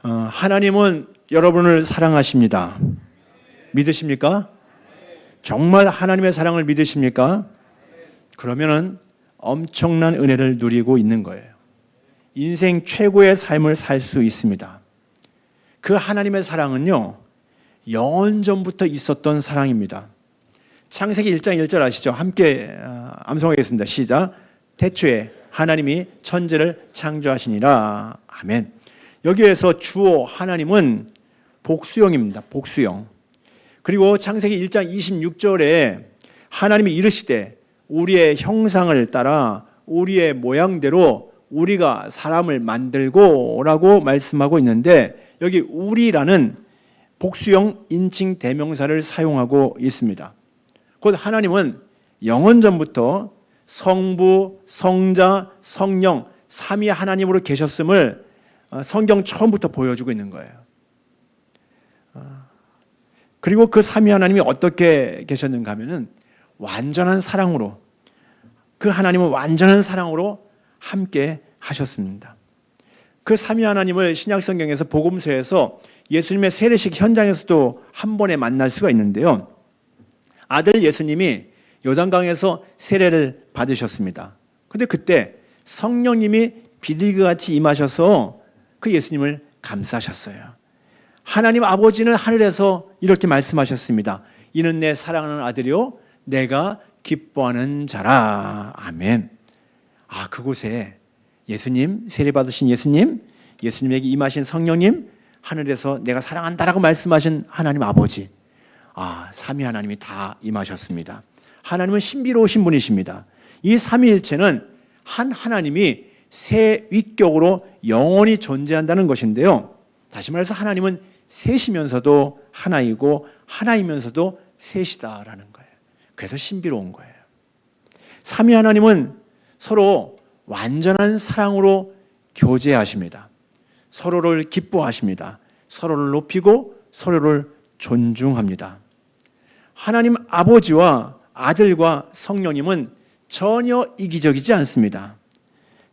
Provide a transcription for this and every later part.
하나님은 여러분을 사랑하십니다. 믿으십니까? 정말 하나님의 사랑을 믿으십니까? 그러면은 엄청난 은혜를 누리고 있는 거예요. 인생 최고의 삶을 살 수 있습니다. 그 하나님의 사랑은요, 영원 전부터 있었던 사랑입니다. 창세기 1장 1절 아시죠? 함께 암송하겠습니다. 시작. 태초에 하나님이 천지를 창조하시니라. 아멘. 여기에서 주어 하나님은 복수형입니다. 복수형. 그리고 창세기 1장 26절에 하나님이 이르시되 우리의 형상을 따라 우리의 모양대로 우리가 사람을 만들고 라고 말씀하고 있는데, 여기 우리라는 복수형 인칭 대명사를 사용하고 있습니다. 곧 하나님은 영원 전부터 성부, 성자, 성령 삼위 하나님으로 계셨음을 성경 처음부터 보여주고 있는 거예요. 그리고 그 삼위 하나님이 어떻게 계셨는가 하면은 완전한 사랑으로, 그 하나님은 완전한 사랑으로 함께 하셨습니다. 그 삼위 하나님을 신약 성경에서 복음서에서 예수님의 세례식 현장에서도 한 번에 만날 수가 있는데요. 아들 예수님이 요단강에서 세례를 받으셨습니다. 근데 그때 성령님이 비둘기같이 임하셔서 그 예수님을 감싸셨어요. 하나님 아버지는 하늘에서 이렇게 말씀하셨습니다. 이는 내 사랑하는 아들이요 내가 기뻐하는 자라. 아멘. 그곳에 예수님, 세례받으신 예수님, 예수님에게 임하신 성령님, 하늘에서 내가 사랑한다라고 말씀하신 하나님 아버지, 삼위 하나님이 다 임하셨습니다. 하나님은 신비로우신 분이십니다. 이 삼위일체는 한 하나님이 세 위격으로 영원히 존재한다는 것인데요. 다시 말해서 하나님은 셋이면서도 하나이고 하나이면서도 셋이다라는 거예요. 그래서 신비로운 거예요. 삼위 하나님은 서로 완전한 사랑으로 교제하십니다. 서로를 기뻐하십니다. 서로를 높이고 서로를 존중합니다. 하나님 아버지와 아들과 성령님은 전혀 이기적이지 않습니다.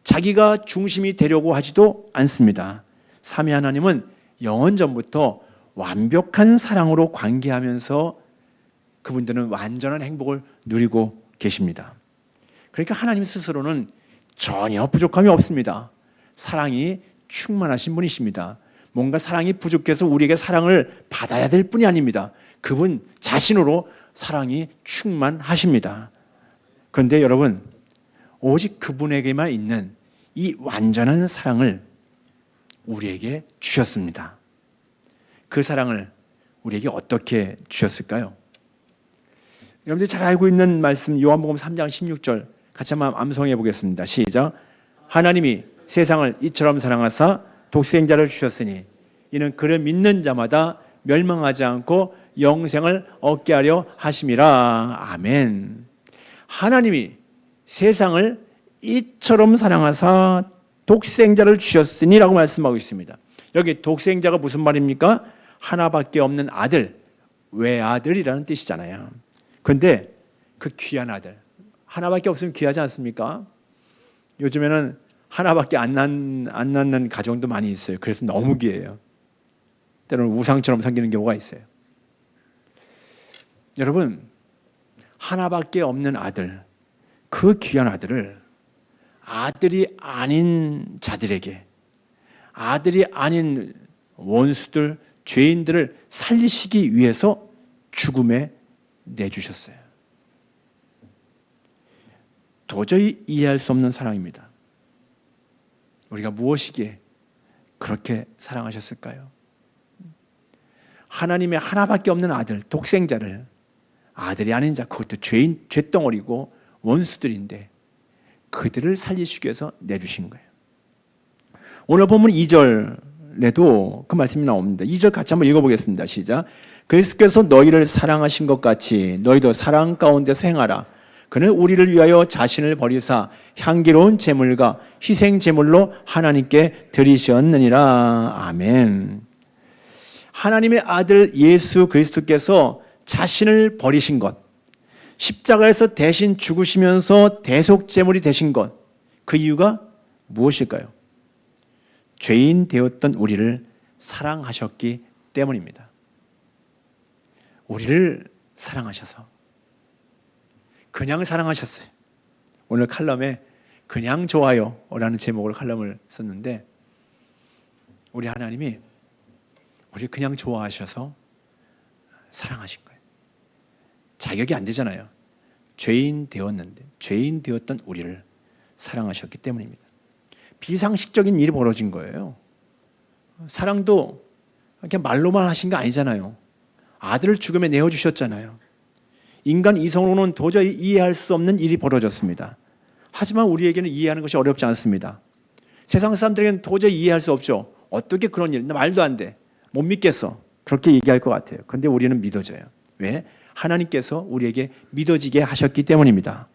자기가 중심이 되려고 하지도 않습니다. 삼위 하나님은 영원 전부터 완벽한 사랑으로 관계하면서 그분들은 완전한 행복을 누리고 계십니다. 그러니까 하나님 스스로는 전혀 부족함이 없습니다. 사랑이 충만하신 분이십니다. 뭔가 사랑이 부족해서 우리에게 사랑을 받아야 될 뿐이 아닙니다. 그분 자신으로 사랑이 충만하십니다. 그런데 여러분, 오직 그분에게만 있는 이 완전한 사랑을 우리에게 주셨습니다. 그 사랑을 우리에게 어떻게 주셨을까요? 여러분들이 잘 알고 있는 말씀 요한복음 3장 16절 같이 한번 암송해 보겠습니다. 시작. 하나님이 세상을 이처럼 사랑하사 독생자를 주셨으니 이는 그를 믿는 자마다 멸망하지 않고 영생을 얻게 하려 하심이라. 아멘. 하나님이 세상을 이처럼 사랑하사 독생자를 주셨으니 라고 말씀하고 있습니다. 여기 독생자가 무슨 말입니까? 하나밖에 없는 아들, 외아들이라는 뜻이잖아요. 그런데 그 귀한 아들, 하나밖에 없으면 귀하지 않습니까? 요즘에는 하나밖에 안 낳는 가정도 많이 있어요. 그래서 너무 귀해요. 때로는 우상처럼 생기는 경우가 있어요. 여러분, 하나밖에 없는 아들, 그 귀한 아들을 아들이 아닌 자들에게, 아들이 아닌 원수들, 죄인들을 살리시기 위해서 죽음에 내주셨어요. 도저히 이해할 수 없는 사랑입니다. 우리가 무엇이기에 그렇게 사랑하셨을까요? 하나님의 하나밖에 없는 아들, 독생자를, 아들이 아닌 자, 그것도 죄인, 죄덩어리고 원수들인데 그들을 살리시기 위해서 내주신 거예요. 오늘 본문 2절에도 그 말씀이 나옵니다. 2절 같이 한번 읽어보겠습니다. 시작. 그리스도께서 너희를 사랑하신 것 같이 너희도 사랑 가운데서 행하라. 그는 우리를 위하여 자신을 버리사 향기로운 제물과 희생 제물로 하나님께 드리셨느니라. 아멘. 하나님의 아들 예수 그리스도께서 자신을 버리신 것, 십자가에서 대신 죽으시면서 대속 제물이 되신 것, 그 이유가 무엇일까요? 죄인 되었던 우리를 사랑하셨기 때문입니다. 우리를 사랑하셔서 그냥 사랑하셨어요. 오늘 칼럼에 그냥 좋아요라는 제목으로 칼럼을 썼는데 우리 하나님이 우리 그냥 좋아하셔서 사랑하신 거예요. 자격이 안 되잖아요. 죄인 되었는데 죄인 되었던 우리를 사랑하셨기 때문입니다. 비상식적인 일이 벌어진 거예요. 사랑도 그냥 말로만 하신 거 아니잖아요. 아들을 죽음에 내어주셨잖아요. 인간 이성으로는 도저히 이해할 수 없는 일이 벌어졌습니다. 하지만 우리에게는 이해하는 것이 어렵지 않습니다. 세상 사람들에게는 도저히 이해할 수 없죠. 어떻게 그런 일, 나 말도 안 돼. 못 믿겠어. 그렇게 얘기할 것 같아요. 그런데 우리는 믿어져요. 왜? 하나님께서 우리에게 믿어지게 하셨기 때문입니다.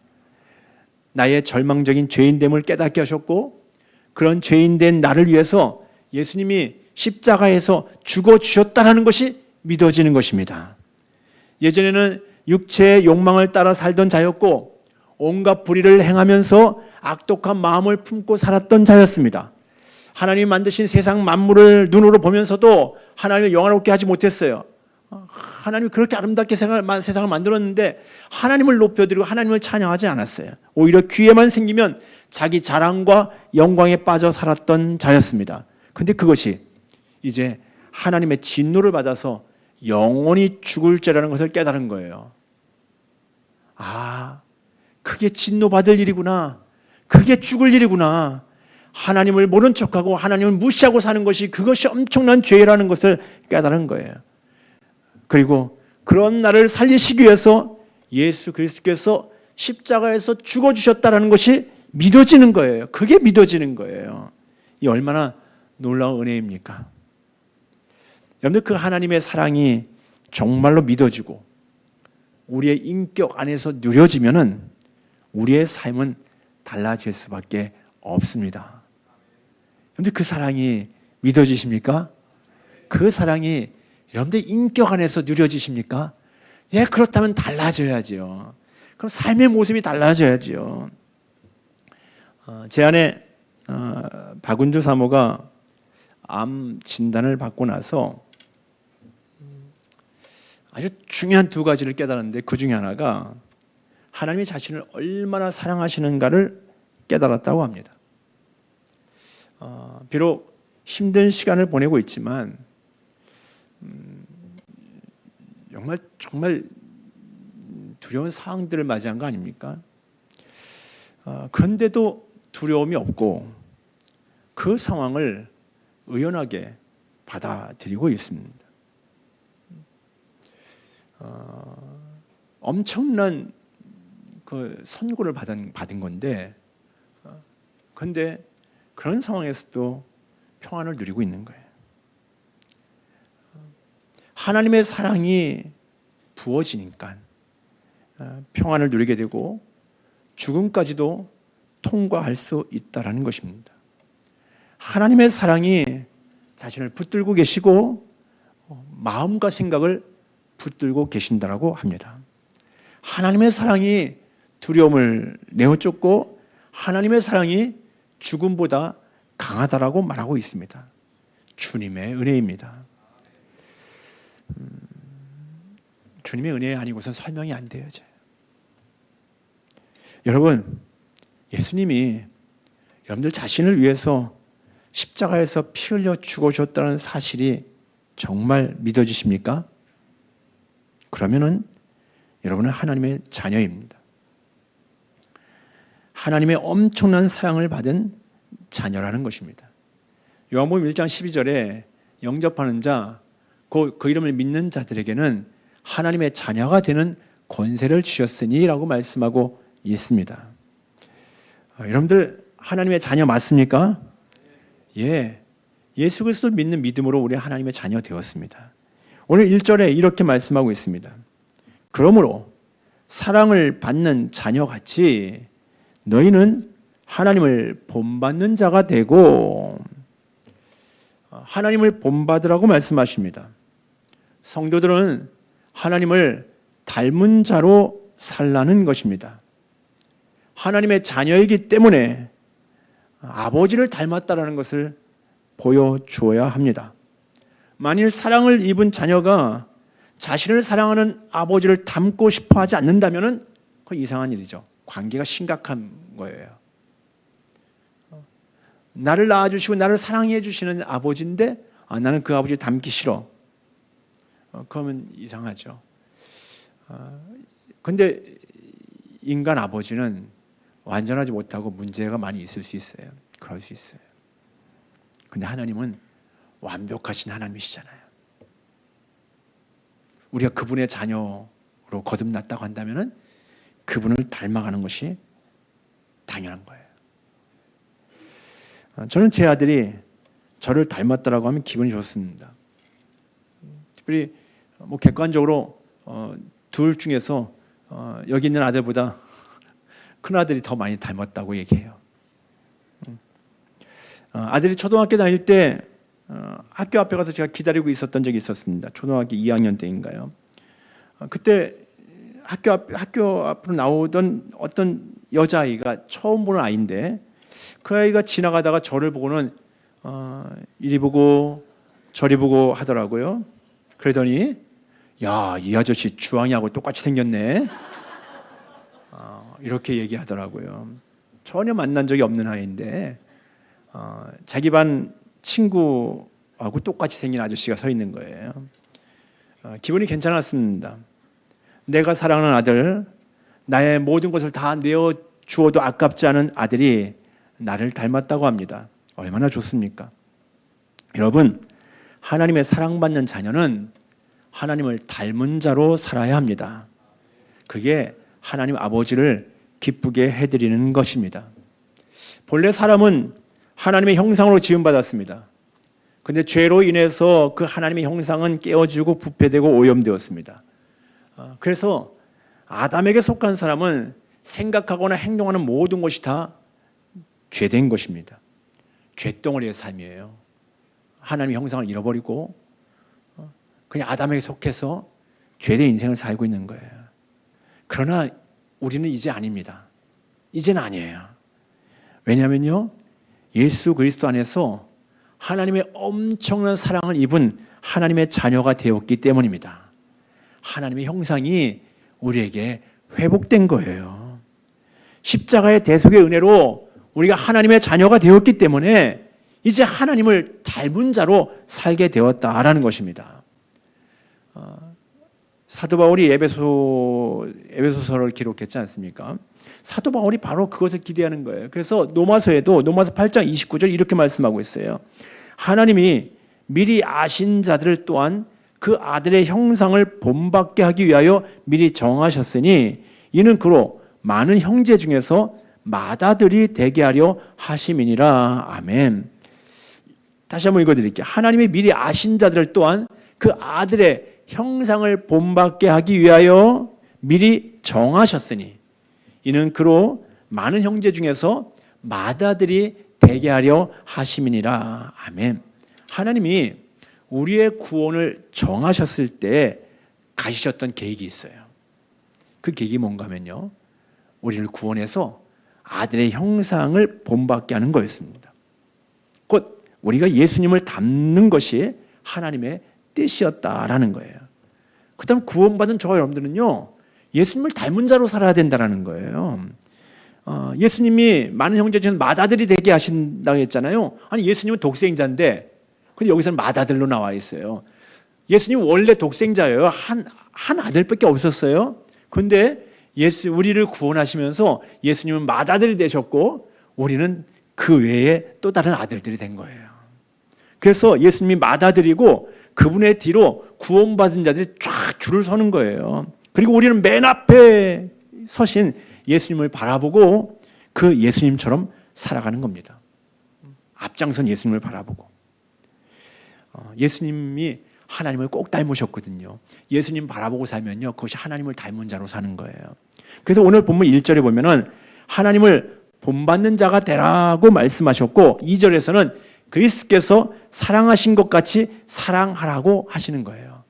나의 절망적인 죄인됨을 깨닫게 하셨고 그런 죄인된 나를 위해서 예수님이 십자가에서 죽어주셨다는 것이 믿어지는 것입니다. 예전에는 육체의 욕망을 따라 살던 자였고 온갖 불의를 행하면서 악독한 마음을 품고 살았던 자였습니다. 하나님이 만드신 세상 만물을 눈으로 보면서도 하나님을 영화롭게 하지 못했어요. 하나님이 그렇게 아름답게 세상을 만들었는데 하나님을 높여드리고 하나님을 찬양하지 않았어요. 오히려 기회만 생기면 자기 자랑과 영광에 빠져 살았던 자였습니다. 그런데 그것이 이제 하나님의 진노를 받아서 영원히 죽을 죄라는 것을 깨달은 거예요. 아, 그게 진노받을 일이구나. 그게 죽을 일이구나. 하나님을 모른 척하고 하나님을 무시하고 사는 것이 그것이 엄청난 죄라는 것을 깨달은 거예요. 그리고 그런 나를 살리시기 위해서 예수 그리스도께서 십자가에서 죽어주셨다는 것이 믿어지는 거예요. 그게 믿어지는 거예요. 이 얼마나 놀라운 은혜입니까? 여러분들 그 하나님의 사랑이 정말로 믿어지고 우리의 인격 안에서 누려지면은 우리의 삶은 달라질 수밖에 없습니다. 여러분들 그 사랑이 믿어지십니까? 그 사랑이 여러분들 인격 안에서 누려지십니까? 예, 그렇다면 달라져야죠. 그럼 삶의 모습이 달라져야죠. 제 아내 박은주 사모가 암 진단을 받고 나서 아주 중요한 두 가지를 깨달았는데 그 중에 하나가 하나님이 자신을 얼마나 사랑하시는가를 깨달았다고 합니다. 비록 힘든 시간을 보내고 있지만 정말 두려운 상황들을 맞이한 거 아닙니까? 그런데도 두려움이 없고 그 상황을 의연하게 받아들이고 있습니다. 엄청난 그 선고를 받은 건데, 그런데 그런 상황에서도 평안을 누리고 있는 거예요. 하나님의 사랑이 부어지니까 평안을 누리게 되고 죽음까지도 통과할 수 있다라는 것입니다. 하나님의 사랑이 자신을 붙들고 계시고 마음과 생각을 붙들고 계신다라고 합니다. 하나님의 사랑이 두려움을 내어쫓고 하나님의 사랑이 죽음보다 강하다라고 말하고 있습니다. 주님의 은혜입니다. 주님의 은혜 아니고선 설명이 안 되어져요. 여러분, 예수님이 여러분들 자신을 위해서 십자가에서 피 흘려 죽어주셨다는 사실이 정말 믿어지십니까? 그러면은 여러분은 하나님의 자녀입니다. 하나님의 엄청난 사랑을 받은 자녀라는 것입니다. 요한복음 1장 12절에 영접하는 자, 그 이름을 믿는 자들에게는 하나님의 자녀가 되는 권세를 주셨으니 라고 말씀하고 있습니다. 여러분들 하나님의 자녀 맞습니까? 예, 예수 그리스도를 믿는 믿음으로 우리 하나님의 자녀 되었습니다. 오늘 1절에 이렇게 말씀하고 있습니다. 그러므로 사랑을 받는 자녀같이 너희는 하나님을 본받는 자가 되고, 하나님을 본받으라고 말씀하십니다. 성도들은 하나님을 닮은 자로 살라는 것입니다. 하나님의 자녀이기 때문에 아버지를 닮았다는 것을 보여주어야 합니다. 만일 사랑을 입은 자녀가 자신을 사랑하는 아버지를 닮고 싶어 하지 않는다면 그건 이상한 일이죠. 관계가 심각한 거예요. 나를 낳아주시고 나를 사랑해 주시는 아버지인데 나는 그 아버지 닮기 싫어. 그러면 이상하죠. 근데 인간 아버지는 완전하지 못하고 문제가 많이 있을 수 있어요. 그럴 수 있어요. 근데 하나님은 완벽하신 하나님이시잖아요. 우리가 그분의 자녀로 거듭났다고 한다면 그분을 닮아가는 것이 당연한 거예요. 저는 제 아들이 저를 닮았다라고 하면 기분이 좋습니다. 특별히 객관적으로 둘 중에서 여기 있는 아들보다 큰 아들이 더 많이 닮았다고 얘기해요. 아들이 초등학교 다닐 때 학교 앞에 가서 제가 기다리고 있었던 적이 있었습니다. 초등학교 2학년 때인가요? 그때 학교 앞으로 나오던 어떤 여자아이가 처음 보는 아이인데 그 아이가 지나가다가 저를 보고는 이리 보고 저리 보고 하더라고요. 그러더니 야, 이 아저씨 주황이하고 똑같이 생겼네. 이렇게 얘기하더라고요. 전혀 만난 적이 없는 아이인데 자기 반 친구하고 똑같이 생긴 아저씨가 서 있는 거예요. 기분이 괜찮았습니다. 내가 사랑하는 아들, 나의 모든 것을 다 내어주어도 아깝지 않은 아들이 나를 닮았다고 합니다. 얼마나 좋습니까? 여러분, 하나님의 사랑받는 자녀는 하나님을 닮은 자로 살아야 합니다. 그게 하나님 아버지를 기쁘게 해드리는 것입니다. 본래 사람은 하나님의 형상으로 지음받았습니다. 그런데 죄로 인해서 그 하나님의 형상은 깨어지고 부패되고 오염되었습니다. 그래서 아담에게 속한 사람은 생각하거나 행동하는 모든 것이 다 죄된 것입니다. 죄덩어리의 삶이에요. 하나님의 형상을 잃어버리고 그냥 아담에게 속해서 죄된 인생을 살고 있는 거예요. 그러나 우리는 이제 아닙니다. 이제는 아니에요. 왜냐하면요, 예수 그리스도 안에서 하나님의 엄청난 사랑을 입은 하나님의 자녀가 되었기 때문입니다. 하나님의 형상이 우리에게 회복된 거예요. 십자가의 대속의 은혜로 우리가 하나님의 자녀가 되었기 때문에 이제 하나님을 닮은 자로 살게 되었다라는 것입니다. 사도 바울이 에베소서를 기록했지 않습니까? 사도 바울이 바로 그것을 기대하는 거예요. 그래서 노마서에도 노마서 8장 29절 이렇게 말씀하고 있어요. 하나님이 미리 아신 자들을 또한 그 아들의 형상을 본받게 하기 위하여 미리 정하셨으니 이는 그로 많은 형제 중에서 맏아들이 되게 하려 하심이니라. 아멘. 다시 한번 읽어드릴게요. 하나님이 미리 아신 자들을 또한 그 아들의 형상을 본받게 하기 위하여 미리 정하셨으니 이는 그로 많은 형제 중에서 맏아들이 되게 하려 하심이니라. 아멘. 하나님이 우리의 구원을 정하셨을 때 가지셨던 계획이 있어요. 그 계획이 뭔가 하면요, 우리를 구원해서 아들의 형상을 본받게 하는 거였습니다. 곧 우리가 예수님을 닮는 것이 하나님의 뜻이었다라는 거예요. 그 다음 구원받은 저와 여러분들은요, 예수님을 닮은 자로 살아야 된다는 거예요. 예수님이 많은 형제 중에 맏아들이 되게 하신다고 했잖아요. 아니, 예수님은 독생자인데 근데 여기서는 맏아들로 나와 있어요. 예수님 원래 독생자예요. 한 아들밖에 없었어요. 그런데 우리를 구원하시면서 예수님은 맏아들이 되셨고 우리는 그 외에 또 다른 아들들이 된 거예요. 그래서 예수님이 맏아들이고 그분의 뒤로 구원받은 자들이 쫙 줄을 서는 거예요. 그리고 우리는 맨 앞에 서신 예수님을 바라보고 그 예수님처럼 살아가는 겁니다. 앞장선 예수님을 바라보고. 예수님이 하나님을 꼭 닮으셨거든요. 예수님 바라보고 살면요, 그것이 하나님을 닮은 자로 사는 거예요. 그래서 오늘 본문 1절에 보면은 하나님을 본받는 자가 되라고 말씀하셨고 2절에서는 그리스도께서 사랑하신 것 같이 사랑하라고 하시는 거예요.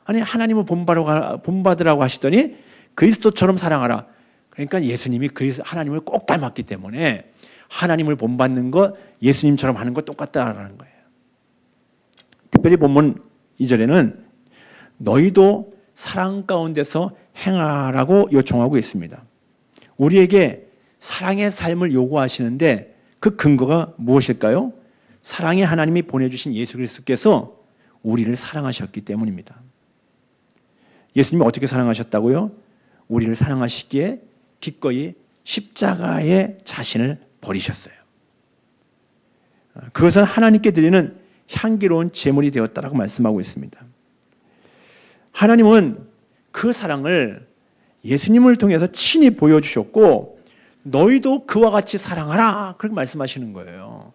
아니, 하나님을 본받으라고 하시더니 그리스도처럼 사랑하라. 그러니까 예수님이 하나님을 꼭 닮았기 때문에 하나님을 본받는 것, 예수님처럼 하는 것 똑같다라는 거예요. 특별히 본문 2절에는 너희도 사랑 가운데서 행하라고 요청하고 있습니다. 우리에게 사랑의 삶을 요구하시는데 그 근거가 무엇일까요? 사랑의 하나님이 보내주신 예수 그리스도께서 우리를 사랑하셨기 때문입니다. 예수님이 어떻게 사랑하셨다고요? 우리를 사랑하시기에 기꺼이 십자가에 자신을 버리셨어요. 그것은 하나님께 드리는 향기로운 제물이 되었다라고 말씀하고 있습니다. 하나님은 그 사랑을 예수님을 통해서 친히 보여주셨고 너희도 그와 같이 사랑하라 그렇게 말씀하시는 거예요.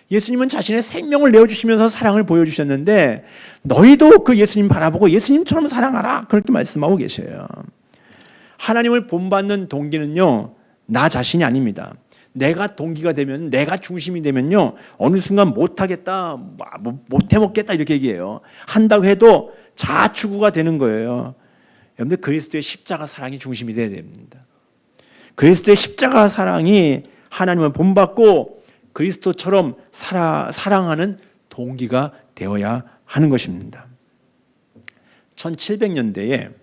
예수님은 자신의 생명을 내어주시면서 사랑을 보여주셨는데 너희도 그 예수님 바라보고 예수님처럼 사랑하라 그렇게 말씀하고 계셔요. 하나님을 본받는 동기는요, 나 자신이 아닙니다. 내가 동기가 되면, 내가 중심이 되면요, 어느 순간 못하겠다, 못해먹겠다 이렇게 얘기해요. 한다고 해도 자추구가 되는 거예요. 여러분들 그리스도의 십자가 사랑이 중심이 되어야 됩니다. 그리스도의 십자가 사랑이 하나님을 본받고 그리스도처럼 사랑하는 동기가 되어야 하는 것입니다. 1700년대에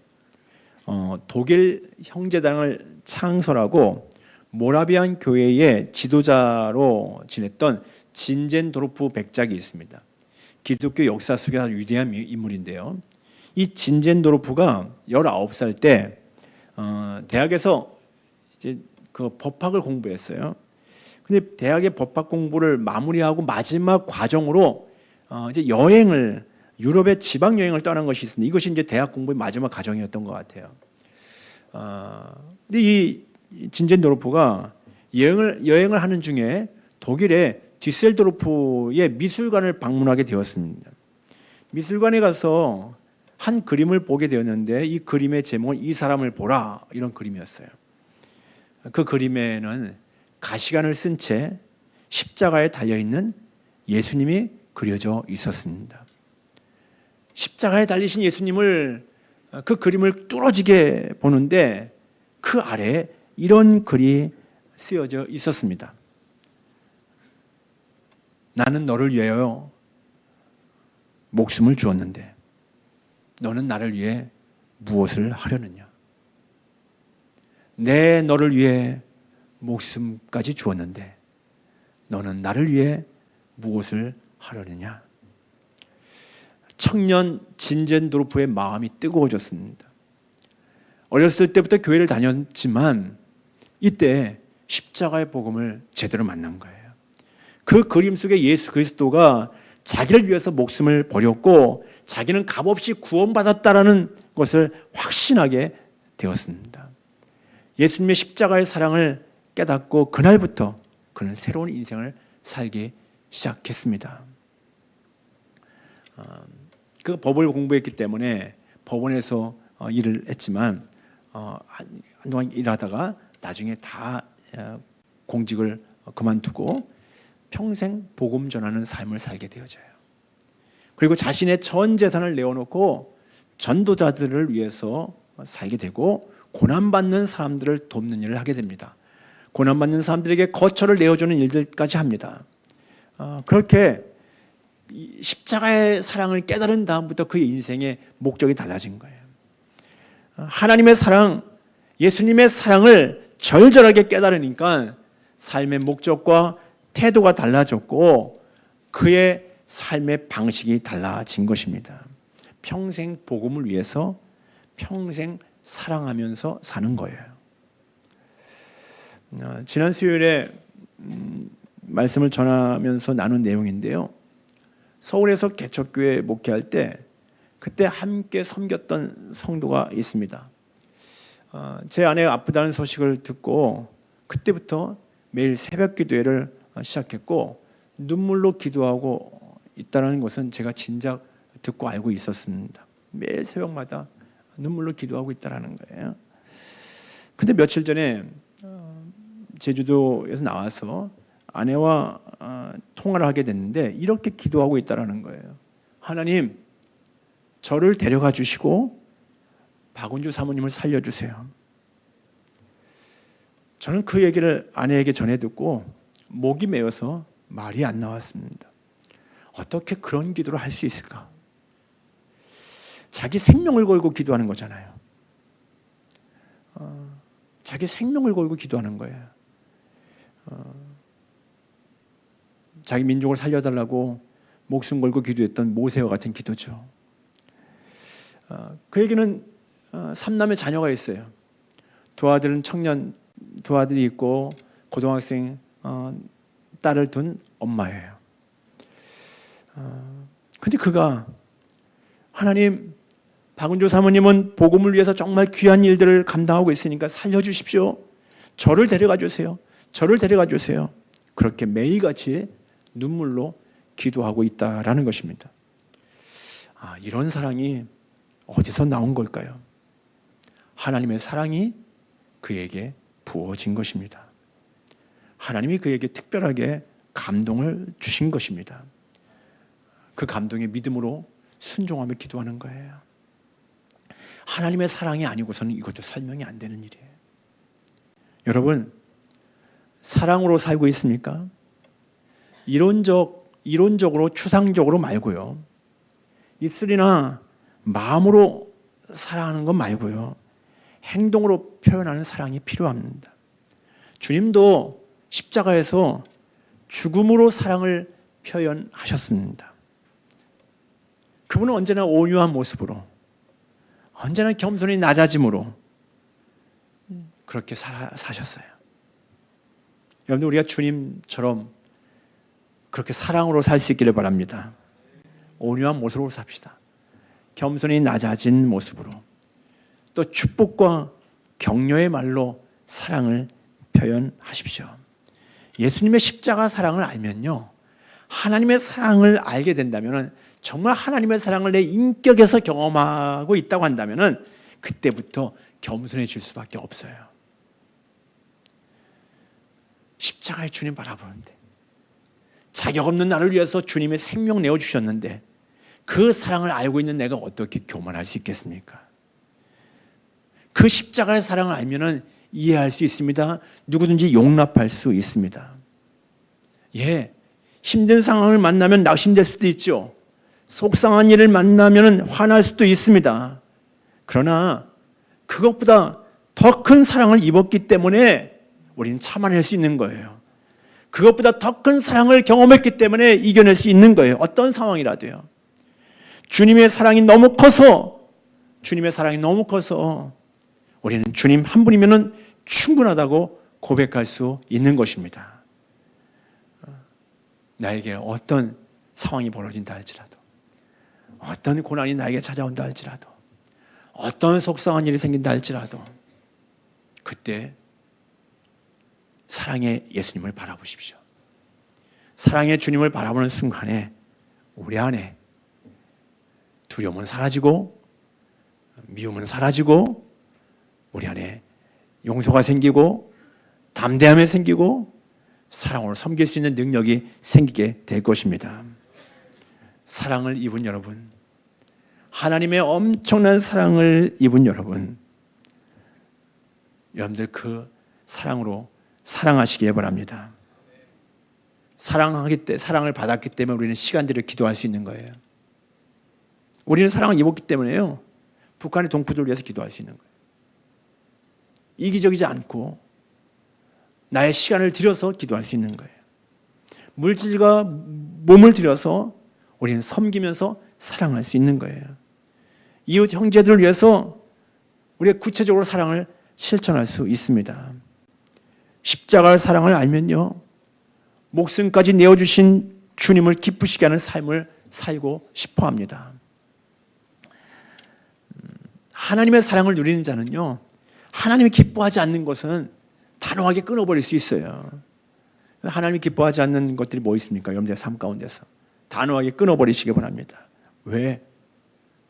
독일 형제당을 창설하고 모라비안 교회의 지도자로 지냈던 진젠도르프 백작이 있습니다. 기독교 역사 속에 아주 위대한 인물인데요. 이 진젠도르프가 19살 때 대학에서 이제 그 법학을 공부했어요. 근데 대학의 법학 공부를 마무리하고 마지막 과정으로 이제 여행을 유럽의 지방 여행을 떠난 것이 있습니다. 이것이 이제 대학 공부의 마지막 과정이었던 것 같아요. 근데 이 진젠도르프가 여행을 하는 중에 독일의 뒤셀도르프의 미술관을 방문하게 되었습니다. 미술관에 가서 한 그림을 보게 되었는데 이 그림의 제목은 이 사람을 보라 이런 그림이었어요. 그 그림에는 가시관을 쓴 채 십자가에 달려있는 예수님이 그려져 있었습니다. 십자가에 달리신 예수님을 그 그림을 뚫어지게 보는데 그 아래에 이런 글이 쓰여져 있었습니다. 나는 너를 위하여 목숨을 주었는데 너는 나를 위해 무엇을 하려느냐? 내 너를 위해 목숨까지 주었는데 너는 나를 위해 무엇을 하려느냐? 청년 진젠도르프의 마음이 뜨거워졌습니다. 어렸을 때부터 교회를 다녔지만 이때 십자가의 복음을 제대로 만난 거예요. 그 그림 속에 예수 그리스도가 자기를 위해서 목숨을 버렸고 자기는 값없이 구원받았다라는 것을 확신하게 되었습니다. 예수님의 십자가의 사랑을 깨닫고 그날부터 그는 새로운 인생을 살기 시작했습니다. 그 법을 공부했기 때문에 법원에서 일을 했지만 한동안 일하다가 나중에 다 공직을 그만두고 평생 복음 전하는 삶을 살게 되어져요. 그리고 자신의 전 재산을 내어놓고 전도자들을 위해서 살게 되고 고난받는 사람들을 돕는 일을 하게 됩니다. 고난받는 사람들에게 거처를 내어주는 일들까지 합니다. 그렇게 십자가의 사랑을 깨달은 다음부터 그의 인생의 목적이 달라진 거예요. 하나님의 사랑, 예수님의 사랑을 절절하게 깨달으니까 삶의 목적과 태도가 달라졌고 그의 삶의 방식이 달라진 것입니다. 평생 복음을 위해서 평생 사랑하면서 사는 거예요. 지난 수요일에 말씀을 전하면서 나눈 내용인데요. 서울에서 개척교회 목회할 때 그때 함께 섬겼던 성도가 있습니다. 제 아내가 아프다는 소식을 듣고 그때부터 매일 새벽 기도회를 시작했고 눈물로 기도하고 있다는 것은 제가 진작 듣고 알고 있었습니다. 매일 새벽마다 눈물로 기도하고 있다는 거예요. 근데 며칠 전에 제주도에서 나와서 아내와 통화를 하게 됐는데 이렇게 기도하고 있다는 거예요. 하나님, 저를 데려가 주시고 박은주 사모님을 살려주세요. 저는 그 얘기를 아내에게 전해 듣고 목이 메어서 말이 안 나왔습니다. 어떻게 그런 기도를 할 수 있을까? 자기 생명을 걸고 기도하는 거잖아요. 자기 생명을 걸고 기도하는 거예요. 자기 민족을 살려달라고 목숨 걸고 기도했던 모세와 같은 기도죠. 그에게는 3남의 자녀가 있어요. 두 아들이 있고 고등학생 딸을 둔 엄마예요. 근데 그가 하나님, 박은조 사모님은 복음을 위해서 정말 귀한 일들을 감당하고 있으니까 살려주십시오. 저를 데려가 주세요. 저를 데려가 주세요. 그렇게 매일같이 눈물로 기도하고 있다라는 것입니다. 이런 사랑이 어디서 나온 걸까요? 하나님의 사랑이 그에게 부어진 것입니다. 하나님이 그에게 특별하게 감동을 주신 것입니다. 그 감동의 믿음으로 순종하며 기도하는 거예요. 하나님의 사랑이 아니고서는 이것도 설명이 안 되는 일이에요. 여러분, 사랑으로 살고 있습니까? 이론적으로 추상적으로 말고요. 입술이나 마음으로 사랑하는 것 말고요. 행동으로 표현하는 사랑이 필요합니다. 주님도 십자가에서 죽음으로 사랑을 표현하셨습니다. 그분은 언제나 온유한 모습으로, 언제나 겸손히 낮아짐으로 그렇게 사셨어요. 여러분들, 우리가 주님처럼 그렇게 사랑으로 살 수 있기를 바랍니다. 온유한 모습으로 삽시다. 겸손히 낮아진 모습으로, 또 축복과 격려의 말로 사랑을 표현하십시오. 예수님의 십자가 사랑을 알면요, 하나님의 사랑을 알게 된다면, 정말 하나님의 사랑을 내 인격에서 경험하고 있다고 한다면 그때부터 겸손해질 수밖에 없어요. 십자가의 주님 바라보는데, 자격 없는 나를 위해서 주님의 생명 내어주셨는데 그 사랑을 알고 있는 내가 어떻게 교만할 수 있겠습니까? 그 십자가의 사랑을 알면 이해할 수 있습니다. 누구든지 용납할 수 있습니다. 힘든 상황을 만나면 낙심될 수도 있죠. 속상한 일을 만나면 화날 수도 있습니다. 그러나 그것보다 더 큰 사랑을 입었기 때문에 우리는 참아낼 수 있는 거예요. 그것보다 더 큰 사랑을 경험했기 때문에 이겨낼 수 있는 거예요. 어떤 상황이라도요. 주님의 사랑이 너무 커서 우리는 주님 한 분이면 충분하다고 고백할 수 있는 것입니다. 나에게 어떤 상황이 벌어진다 할지라도, 어떤 고난이 나에게 찾아온다 할지라도, 어떤 속상한 일이 생긴다 할지라도, 그때 사랑의 예수님을 바라보십시오. 사랑의 주님을 바라보는 순간에 우리 안에 두려움은 사라지고 미움은 사라지고 우리 안에 용서가 생기고 담대함이 생기고 사랑으로 섬길 수 있는 능력이 생기게 될 것입니다. 사랑을 입은 여러분, 하나님의 엄청난 사랑을 입은 여러분들 그 사랑으로 사랑하시기에 바랍니다. 사랑을 받았기 때문에 우리는 시간들을 기도할 수 있는 거예요. 우리는 사랑을 입었기 때문에요, 북한의 동포들을 위해서 기도할 수 있는 거예요. 이기적이지 않고 나의 시간을 들여서 기도할 수 있는 거예요. 물질과 몸을 들여서 우리는 섬기면서 사랑할 수 있는 거예요. 이웃 형제들을 위해서 우리가 구체적으로 사랑을 실천할 수 있습니다. 십자가의 사랑을 알면요, 목숨까지 내어주신 주님을 기쁘시게 하는 삶을 살고 싶어 합니다. 하나님의 사랑을 누리는 자는요, 하나님이 기뻐하지 않는 것은 단호하게 끊어버릴 수 있어요. 하나님이 기뻐하지 않는 것들이 뭐 있습니까? 여러분들의 삶 가운데서 단호하게 끊어버리시기 바랍니다. 왜?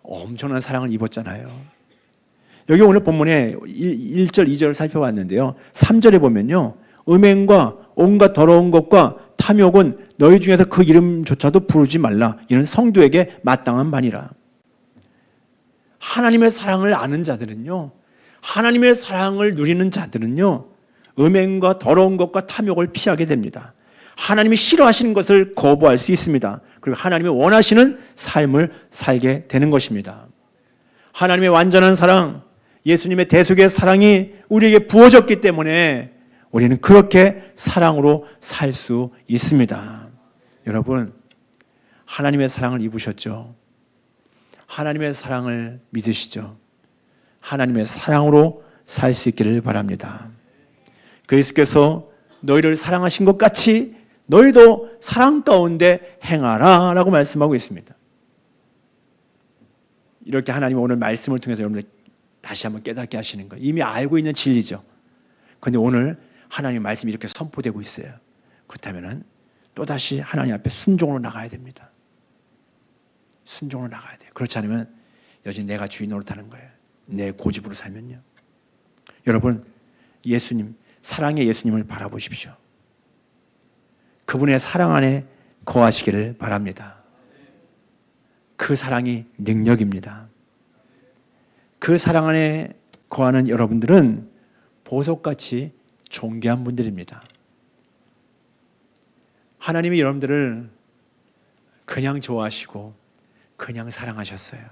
엄청난 사랑을 입었잖아요. 여기 오늘 본문에 1절, 2절을 살펴봤는데요, 3절에 보면요, 음행과 온갖 더러운 것과 탐욕은 너희 중에서 그 이름조차도 부르지 말라. 이는 성도에게 마땅한 바니라. 하나님의 사랑을 아는 자들은요, 하나님의 사랑을 누리는 자들은요, 음행과 더러운 것과 탐욕을 피하게 됩니다. 하나님이 싫어하시는 것을 거부할 수 있습니다. 그리고 하나님이 원하시는 삶을 살게 되는 것입니다. 하나님의 완전한 사랑, 예수님의 대속의 사랑이 우리에게 부어졌기 때문에 우리는 그렇게 사랑으로 살 수 있습니다. 여러분, 하나님의 사랑을 입으셨죠? 하나님의 사랑을 믿으시죠? 하나님의 사랑으로 살 수 있기를 바랍니다. 그리스도께서 너희를 사랑하신 것 같이 너희도 사랑 가운데 행하라 라고 말씀하고 있습니다. 이렇게 하나님 오늘 말씀을 통해서 여러분들 다시 한번 깨닫게 하시는 거예요. 이미 알고 있는 진리죠. 그런데 오늘 하나님 말씀이 이렇게 선포되고 있어요. 그렇다면 또다시 하나님 앞에 순종으로 나가야 됩니다. 순종으로 나가야 돼요. 그렇지 않으면 여전히 내가 주인 노릇하는 거예요. 내 고집으로 살면요. 여러분, 예수님, 사랑의 예수님을 바라보십시오. 그분의 사랑 안에 거하시기를 바랍니다. 그 사랑이 능력입니다. 그 사랑 안에 거하는 여러분들은 보석같이 존귀한 분들입니다. 하나님이 여러분들을 그냥 좋아하시고 그냥 사랑하셨어요.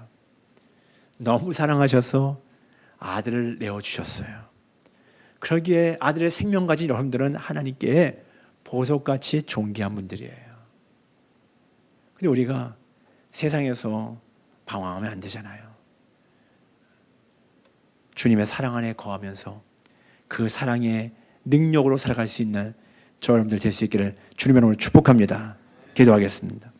너무 사랑하셔서 아들을 내어주셨어요. 그러기에 아들의 생명 가진 여러분들은 하나님께 보석같이 존귀한 분들이에요. 근데 우리가 세상에서 방황하면 안 되잖아요. 주님의 사랑 안에 거하면서 그 사랑의 능력으로 살아갈 수 있는 저 여러분들 될 수 있기를 주님의 이름으로 축복합니다. 기도하겠습니다.